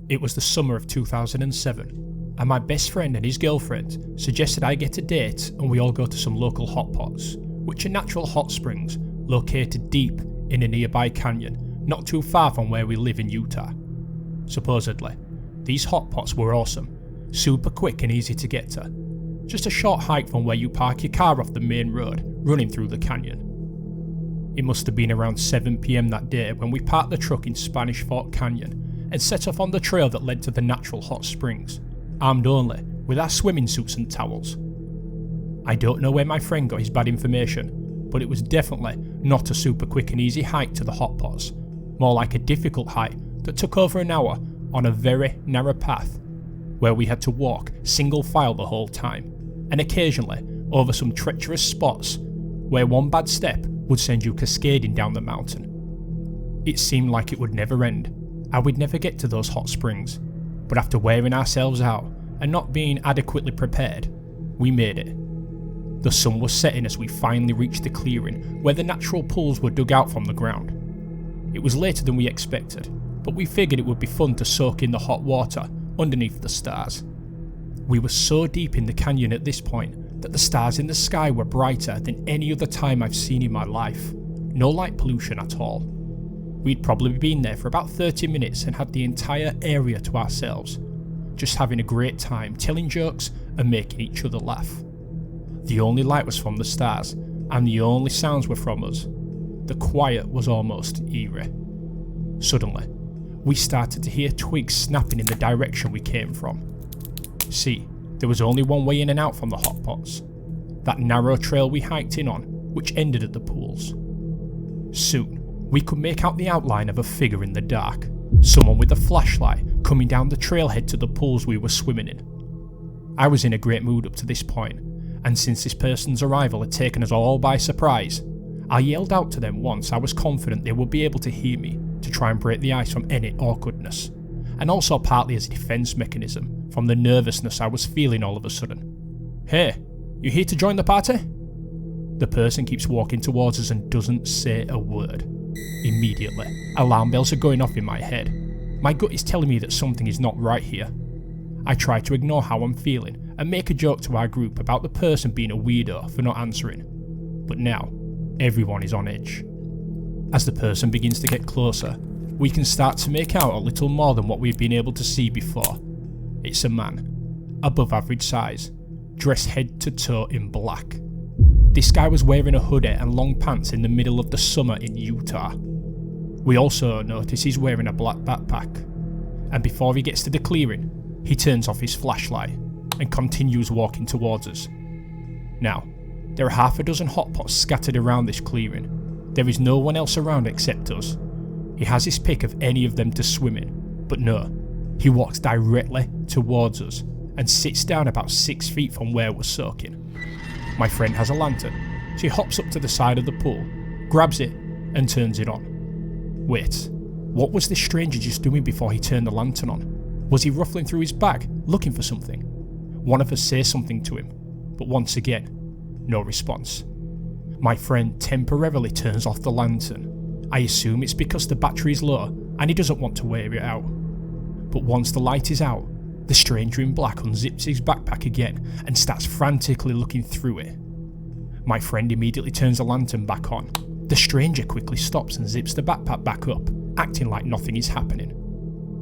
It was the summer of 2007, and my best friend and his girlfriend suggested I get a date and we all go to some local hot pots, which are natural hot springs located deep in a nearby canyon, not too far from where we live in Utah. Supposedly, these hot pots were awesome, super quick and easy to get to. Just a short hike from where you park your car off the main road, running through the canyon. It must have been around 7 PM that day when we parked the truck in Spanish Fork Canyon and set off on the trail that led to the natural hot springs, armed only with our swimming suits and towels. I don't know where my friend got his bad information, but it was definitely not a super quick and easy hike to the hot pots, more like a difficult hike that took over an hour on a very narrow path where we had to walk single file the whole time, and occasionally over some treacherous spots where one bad step would send you cascading down the mountain. It seemed like it would never end, and we'd never get to those hot springs, but after wearing ourselves out and not being adequately prepared, we made it. The sun was setting as we finally reached the clearing where the natural pools were dug out from the ground. It was later than we expected, but we figured it would be fun to soak in the hot water underneath the stars. We were so deep in the canyon at this point that the stars in the sky were brighter than any other time I've seen in my life. No light pollution at all. We'd probably been there for about 30 minutes and had the entire area to ourselves, just having a great time telling jokes and making each other laugh. The only light was from the stars, and the only sounds were from us. The quiet was almost eerie. Suddenly, we started to hear twigs snapping in the direction we came from. See, there was only one way in and out from the hot pots, that narrow trail we hiked in on, which ended at the pools. Soon, we could make out the outline of a figure in the dark, someone with a flashlight coming down the trailhead to the pools we were swimming in. I was in a great mood up to this point, and since this person's arrival had taken us all by surprise, I yelled out to them once I was confident they would be able to hear me to try and break the ice from any awkwardness, and also partly as a defence mechanism from the nervousness I was feeling all of a sudden. "Hey, you here to join the party?" The person keeps walking towards us and doesn't say a word. Immediately, alarm bells are going off in my head. My gut is telling me that something is not right here. I try to ignore how I'm feeling and make a joke to our group about the person being a weirdo for not answering. But now, everyone is on edge. As the person begins to get closer, we can start to make out a little more than what we've been able to see before. It's a man, above average size, dressed head to toe in black. This guy was wearing a hoodie and long pants in the middle of the summer in Utah. We also notice he's wearing a black backpack, and before he gets to the clearing, he turns off his flashlight and continues walking towards us. Now, there are half a dozen hot pots scattered around this clearing. There is no one else around except us. He has his pick of any of them to swim in, but no, he walks directly towards us and sits down about 6 feet from where we're soaking. My friend has a lantern, so he hops up to the side of the pool, grabs it, and turns it on. Wait, what was this stranger just doing before he turned the lantern on? Was he ruffling through his bag, looking for something? One of us says something to him, but once again, no response. My friend temporarily turns off the lantern. I assume it's because the battery is low and he doesn't want to wear it out. But once the light is out, the stranger in black unzips his backpack again and starts frantically looking through it. My friend immediately turns the lantern back on. The stranger quickly stops and zips the backpack back up, acting like nothing is happening.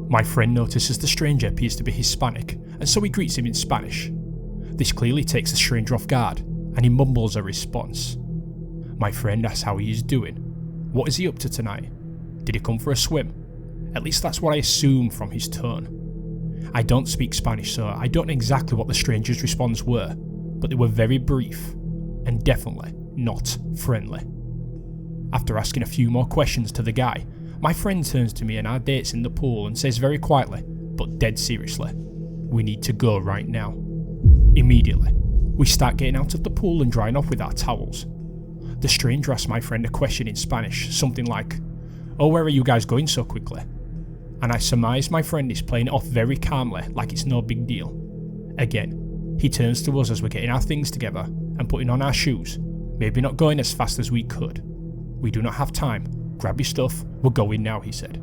My friend notices the stranger appears to be Hispanic, and so he greets him in Spanish. This clearly takes the stranger off guard, and he mumbles a response. My friend asks how he is doing. What is he up to tonight? Did he come for a swim? At least that's what I assume from his tone. I don't speak Spanish, so I don't know exactly what the stranger's response were, but they were very brief, and definitely not friendly. After asking a few more questions to the guy, my friend turns to me and our date's in the pool and says very quietly, but dead seriously, "We need to go right now." Immediately, we start getting out of the pool and drying off with our towels. The stranger asks my friend a question in Spanish, something like, "Oh, where are you guys going so quickly?" And I surmise my friend is playing it off very calmly, like it's no big deal. Again, he turns to us as we're getting our things together and putting on our shoes, maybe not going as fast as we could. "We do not have time. Grab your stuff, we're going now," he said.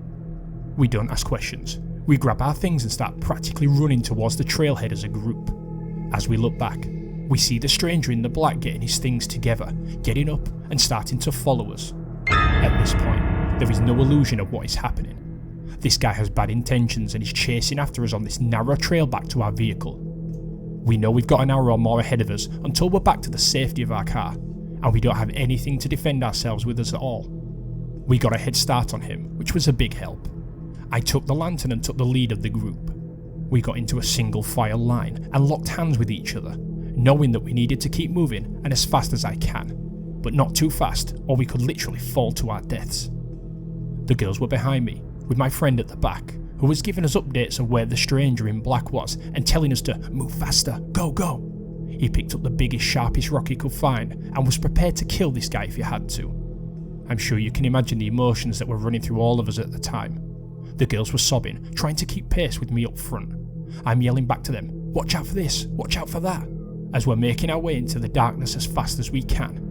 We don't ask questions. We grab our things and start practically running towards the trailhead as a group. As we look back, we see the stranger in the black getting his things together, getting up and starting to follow us. At this point, there is no illusion of what is happening. This guy has bad intentions and is chasing after us on this narrow trail back to our vehicle. We know we've got an hour or more ahead of us until we're back to the safety of our car, and we don't have anything to defend ourselves with us at all. We got a head start on him, which was a big help. I took the lantern and took the lead of the group. We got into a single file line and locked hands with each other, knowing that we needed to keep moving and as fast as I can, but not too fast or we could literally fall to our deaths. The girls were behind me, with my friend at the back, who was giving us updates of where the stranger in black was and telling us to move faster, go, go. He picked up the biggest, sharpest rock he could find and was prepared to kill this guy if he had to. I'm sure you can imagine the emotions that were running through all of us at the time. The girls were sobbing, trying to keep pace with me up front. I'm yelling back to them, watch out for this, watch out for that, as we're making our way into the darkness as fast as we can.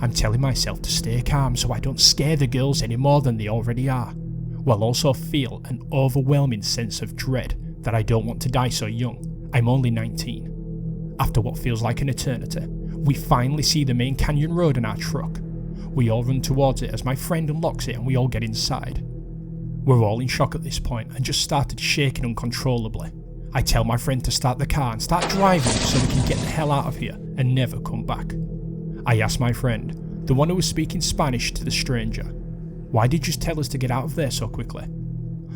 I'm telling myself to stay calm so I don't scare the girls any more than they already are, while also feel an overwhelming sense of dread that I don't want to die so young. I'm only 19. After what feels like an eternity, we finally see the main canyon road in our truck. We all run towards it as my friend unlocks it and we all get inside. We're all in shock at this point and just started shaking uncontrollably. I tell my friend to start the car and start driving so we can get the hell out of here and never come back. I asked my friend, the one who was speaking Spanish to the stranger, why did you tell us to get out of there so quickly?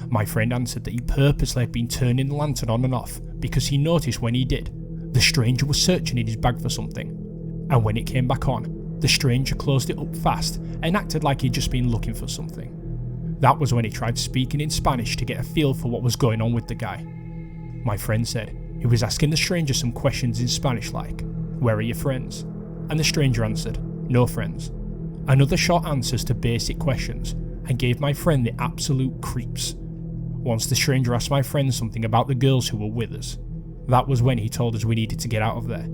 My friend answered that he purposely had been turning the lantern on and off because he noticed when he did, the stranger was searching in his bag for something, and when it came back on, the stranger closed it up fast and acted like he'd just been looking for something. That was when he tried speaking in Spanish to get a feel for what was going on with the guy. My friend said he was asking the stranger some questions in Spanish like, where are your friends? And the stranger answered, no friends. Another short answers to basic questions and gave my friend the absolute creeps. Once the stranger asked my friend something about the girls who were with us. That was when he told us we needed to get out of there.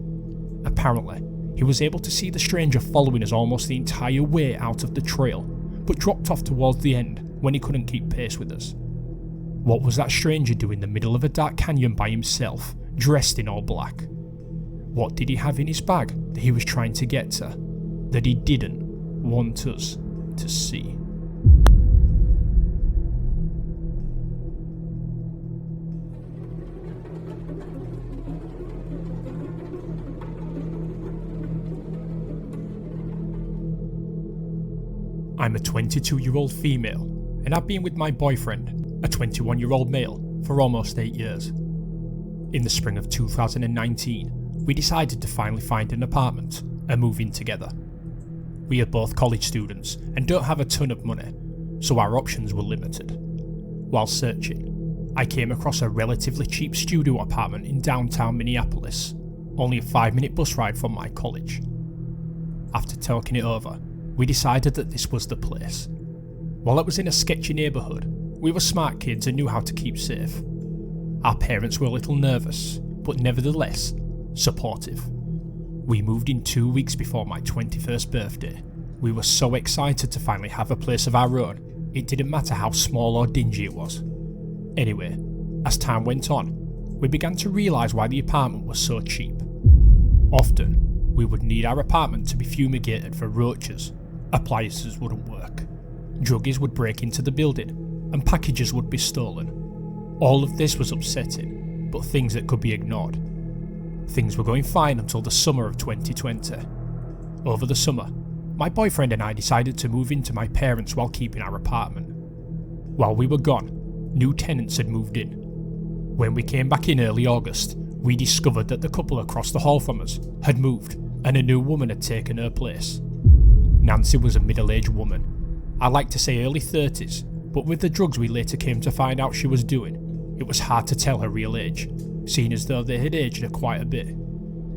Apparently, he was able to see the stranger following us almost the entire way out of the trail, but dropped off towards the end when he couldn't keep pace with us. What was that stranger doing in the middle of a dark canyon by himself, dressed in all black? What did he have in his bag that he was trying to get to, that he didn't want us to see? I'm a 22-year-old female, and I've been with my boyfriend, a 21-year-old male, for almost 8 years. In the spring of 2019, we decided to finally find an apartment and move in together. We are both college students and don't have a ton of money, so our options were limited. While searching, I came across a relatively cheap studio apartment in downtown Minneapolis, only a 5-minute bus ride from my college. After talking it over, we decided that this was the place. While it was in a sketchy neighbourhood, we were smart kids and knew how to keep safe. Our parents were a little nervous, but nevertheless, supportive. We moved in 2 weeks before my 21st birthday. We were so excited to finally have a place of our own, it didn't matter how small or dingy it was. Anyway, as time went on, we began to realise why the apartment was so cheap. Often, we would need our apartment to be fumigated for roaches, appliances wouldn't work, druggies would break into the building, and packages would be stolen. All of this was upsetting, but things that could be ignored. Things were going fine until the summer of 2020. Over the summer, my boyfriend and I decided to move into my parents while keeping our apartment. While we were gone, new tenants had moved in. When we came back in early August, we discovered that the couple across the hall from us had moved and a new woman had taken her place. Nancy was a middle-aged woman. I like to say early 30s, but with the drugs we later came to find out she was doing, it was hard to tell her real age, seeing as though they had aged her quite a bit.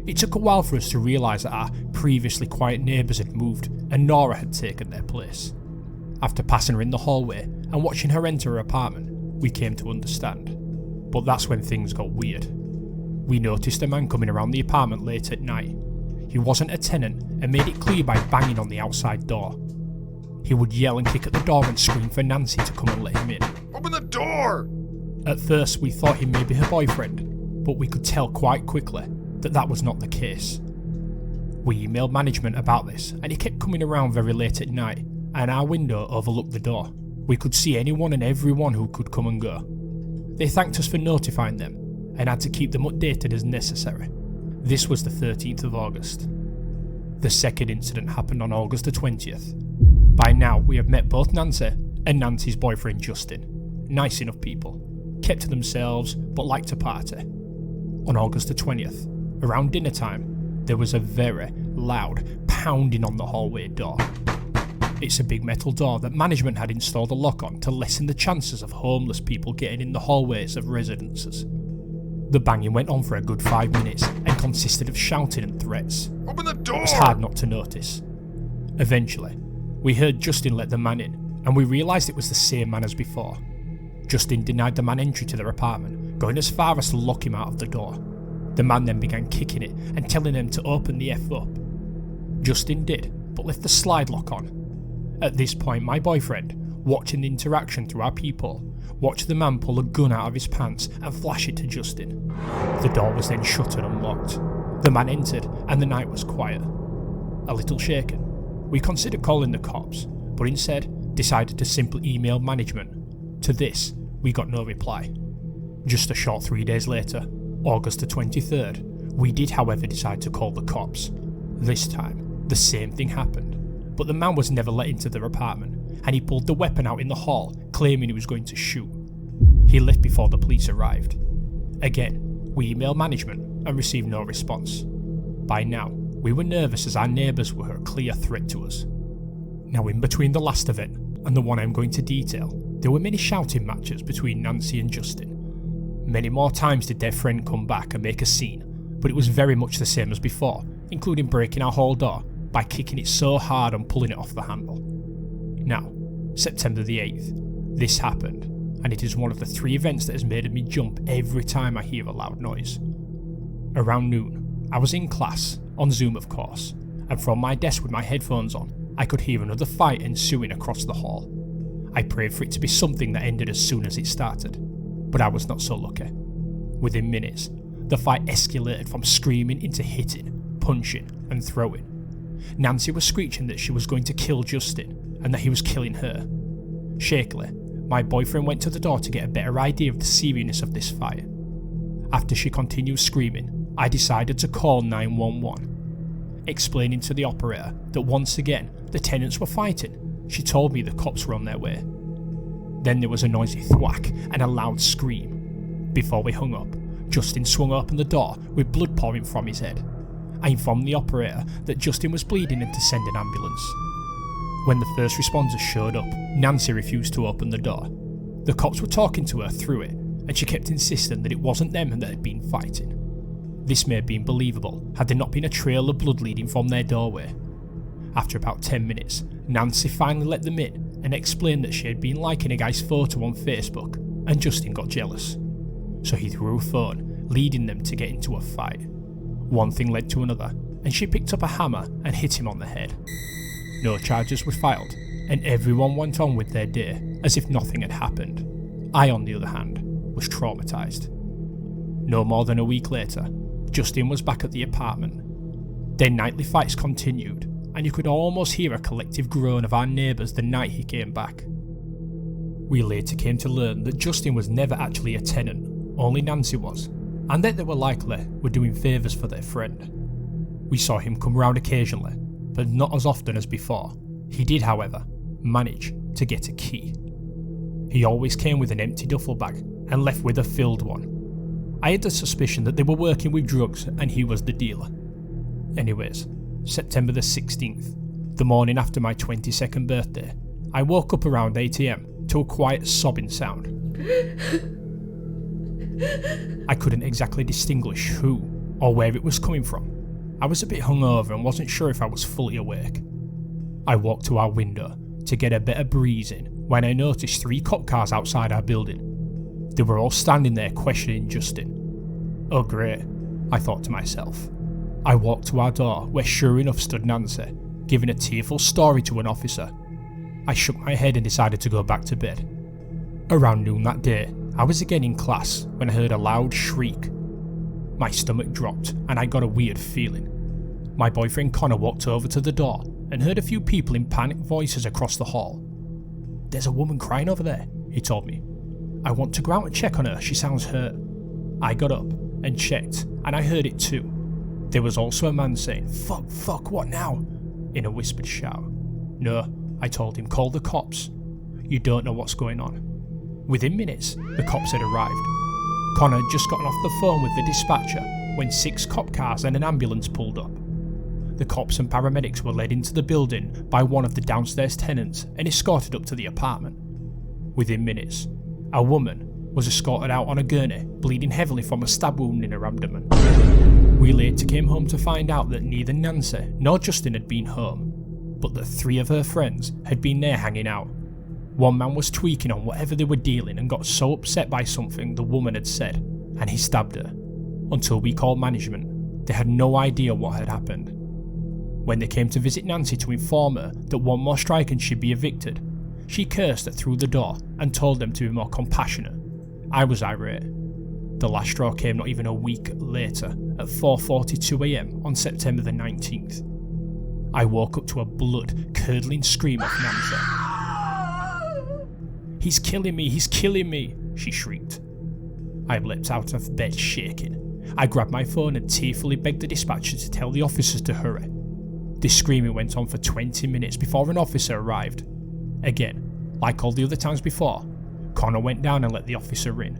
It took a while for us to realise that our previously quiet neighbours had moved and Nora had taken their place. After passing her in the hallway and watching her enter her apartment, we came to understand. But that's when things got weird. We noticed a man coming around the apartment late at night. He wasn't a tenant and made it clear by banging on the outside door. He would yell and kick at the door and scream for Nancy to come and let him in. Open the door! At first we thought he may be her boyfriend, but we could tell quite quickly that that was not the case. We emailed management about this, and he kept coming around very late at night, and our window overlooked the door. We could see anyone and everyone who could come and go. They thanked us for notifying them, and had to keep them updated as necessary. This was the 13th of August. The second incident happened on August the 20th. By now we have met both Nancy and Nancy's boyfriend Justin. Nice enough people, kept to themselves but liked to party. On August the 20th, around dinner time, there was a very loud pounding on the hallway door. It's a big metal door that management had installed a lock on to lessen the chances of homeless people getting in the hallways of residences. The banging went on for a good 5 minutes and consisted of shouting and threats. Open the door! It was hard not to notice. Eventually, we heard Justin let the man in, and we realised it was the same man as before. Justin denied the man entry to their apartment, going as far as to lock him out of the door. The man then began kicking it and telling him to open the F up. Justin did, but left the slide lock on. At this point, my boyfriend, watching the interaction through our peephole, watched the man pull a gun out of his pants and flash it to Justin. The door was then shut and unlocked. The man entered and the night was quiet. A little shaken, we considered calling the cops, but instead decided to simply email management. To this, we got no reply. Just a short 3 days later, August the 23rd, we did however decide to call the cops. This time, the same thing happened, but the man was never let into their apartment, and he pulled the weapon out in the hall, claiming he was going to shoot. He left before the police arrived. Again, we emailed management and received no response. By now, we were nervous as our neighbours were a clear threat to us. Now, in between the last event and the one I'm going to detail, there were many shouting matches between Nancy and Justin. Many more times did their friend come back and make a scene, but it was very much the same as before, including breaking our hall door by kicking it so hard and pulling it off the handle. Now, September the 8th, this happened, and it is one of the 3 events that has made me jump every time I hear a loud noise. Around noon, I was in class, on Zoom of course, and from my desk with my headphones on, I could hear another fight ensuing across the hall. I prayed for it to be something that ended as soon as it started, but I was not so lucky. Within minutes, the fight escalated from screaming into hitting, punching and throwing. Nancy was screeching that she was going to kill Justin and that he was killing her. Shakily, my boyfriend went to the door to get a better idea of the seriousness of this fight. After she continued screaming, I decided to call 911. Explaining to the operator that once again the tenants were fighting, she told me the cops were on their way. Then there was a noisy thwack and a loud scream. Before we hung up, Justin swung open the door with blood pouring from his head. I informed the operator that Justin was bleeding and to send an ambulance. When the first responders showed up, Nancy refused to open the door. The cops were talking to her through it, and she kept insisting that it wasn't them that had been fighting. This may have been believable had there not been a trail of blood leading from their doorway. After about 10 minutes, Nancy finally let them in and explained that she had been liking a guy's photo on Facebook, and Justin got jealous. So he threw a phone, leading them to get into a fight. One thing led to another, and she picked up a hammer and hit him on the head. No charges were filed, and everyone went on with their day as if nothing had happened. I, on the other hand, was traumatised. No more than a week later, Justin was back at the apartment. Their nightly fights continued, and you could almost hear a collective groan of our neighbours the night he came back. We later came to learn that Justin was never actually a tenant, only Nancy was, and that they were doing favours for their friend. We saw him come round occasionally, but not as often as before. He did, however, manage to get a key. He always came with an empty duffel bag and left with a filled one. I had the suspicion that they were working with drugs and he was the dealer. Anyways, September the 16th, the morning after my 22nd birthday, I woke up around 8 AM to a quiet sobbing sound. I couldn't exactly distinguish who or where it was coming from. I was a bit hungover and wasn't sure if I was fully awake. I walked to our window to get a better breeze in when I noticed 3 cop cars outside our building. They were all standing there questioning Justin. Oh great, I thought to myself. I walked to our door where sure enough stood Nancy, giving a tearful story to an officer. I shook my head and decided to go back to bed. Around noon that day, I was again in class when I heard a loud shriek. My stomach dropped and I got a weird feeling. My boyfriend Connor walked over to the door and heard a few people in panicked voices across the hall. "There's a woman crying over there," he told me. "I want to go out and check on her, she sounds hurt." I got up and checked and I heard it too. There was also a man saying, fuck, what now?" in a whispered shout. "No," I told him, "call the cops. You don't know what's going on." Within minutes, the cops had arrived. Connor had just gotten off the phone with the dispatcher when 6 cop cars and an ambulance pulled up. The cops and paramedics were led into the building by one of the downstairs tenants and escorted up to the apartment. Within minutes, a woman was escorted out on a gurney, bleeding heavily from a stab wound in her abdomen. We later came home to find out that neither Nancy nor Justin had been home, but that 3 of her friends had been there hanging out. One man was tweaking on whatever they were dealing and got so upset by something the woman had said, and he stabbed her. Until we called management, they had no idea what had happened. When they came to visit Nancy to inform her that one more strike and she'd be evicted, she cursed it through the door and told them to be more compassionate. I was irate. The last straw came not even a week later, at 4:42 AM on September the 19th. I woke up to a blood-curdling scream of Nancy. He's killing me," she shrieked. I leapt out of bed shaking. I grabbed my phone and tearfully begged the dispatcher to tell the officers to hurry. This screaming went on for 20 minutes before an officer arrived. Again, like all the other times before, Connor went down and let the officer in.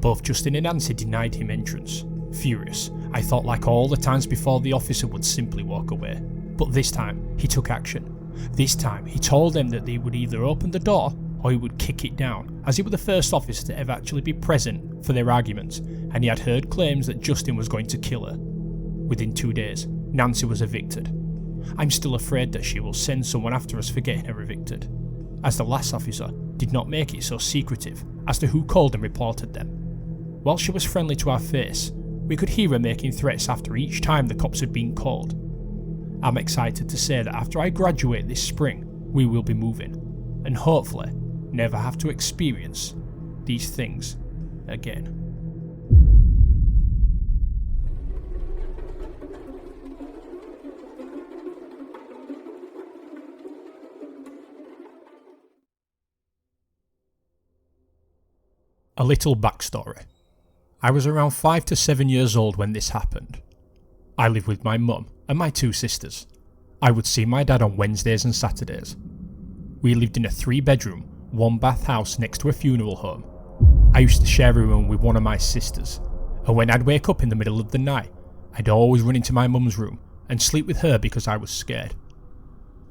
Both Justin and Nancy denied him entrance. Furious, I thought like all the times before the officer would simply walk away. But this time, he took action. This time, he told them that they would either open the door or he would kick it down, as he was the first officer to ever actually be present for their arguments, and he had heard claims that Justin was going to kill her. Within 2 days, Nancy was evicted. I'm still afraid that she will send someone after us for getting her evicted, as the last officer did not make it so secretive as to who called and reported them. While she was friendly to our face, we could hear her making threats after each time the cops had been called. I'm excited to say that after I graduate this spring, we will be moving, and hopefully never have to experience these things again. A little backstory. I was around 5 to 7 years old when this happened. I lived with my mum and my 2 sisters. I would see my dad on Wednesdays and Saturdays. We lived in a 3-bedroom, 1-bath house next to a funeral home. I used to share a room with one of my sisters, and when I'd wake up in the middle of the night, I'd always run into my mum's room and sleep with her because I was scared.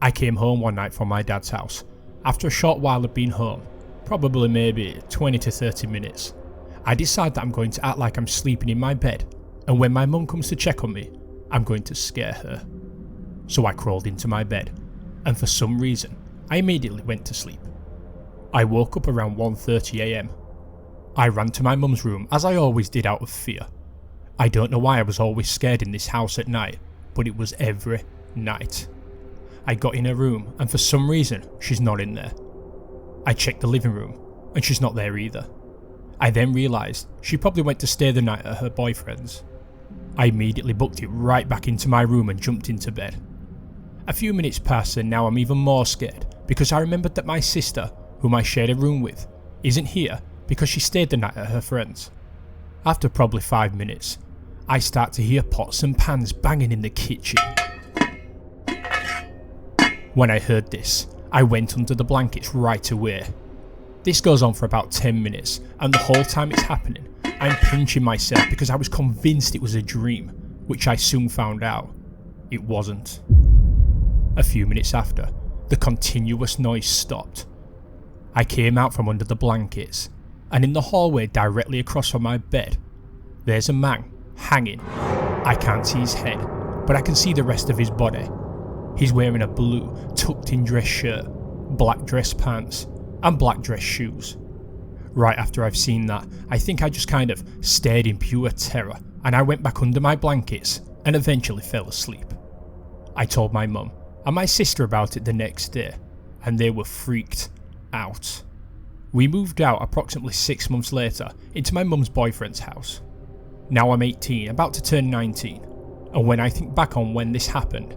I came home one night from my dad's house, after a short while of being home, probably maybe 20 to 30 minutes. I decide that I'm going to act like I'm sleeping in my bed, and when my mum comes to check on me, I'm going to scare her. So I crawled into my bed, and for some reason, I immediately went to sleep. I woke up around 1:30 AM. I ran to my mum's room as I always did out of fear. I don't know why I was always scared in this house at night, but it was every night. I got in her room and for some reason she's not in there. I checked the living room and she's not there either. I then realised she probably went to stay the night at her boyfriend's. I immediately booked it right back into my room and jumped into bed. A few minutes passed and now I'm even more scared because I remembered that my sister, whom I shared a room with, isn't here because she stayed the night at her friend's. After probably 5 minutes, I start to hear pots and pans banging in the kitchen. When I heard this, I went under the blankets right away. This goes on for about 10 minutes, and the whole time it's happening, I'm pinching myself because I was convinced it was a dream, which I soon found out it wasn't. A few minutes after, the continuous noise stopped. I came out from under the blankets, and in the hallway directly across from my bed, there's a man hanging. I can't see his head, but I can see the rest of his body. He's wearing a blue, tucked-in dress shirt, black dress pants, and black dress shoes. Right after I've seen that, I think I just kind of stared in pure terror, and I went back under my blankets and eventually fell asleep. I told my mum and my sister about it the next day, and they were freaked out. We moved out approximately 6 months later into my mum's boyfriend's house. Now I'm 18, about to turn 19, and when I think back on when this happened,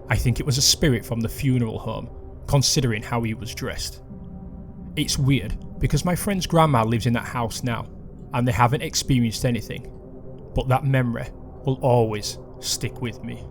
I think it was a spirit from the funeral home, considering how he was dressed. It's weird because my friend's grandma lives in that house now, and they haven't experienced anything, but that memory will always stick with me.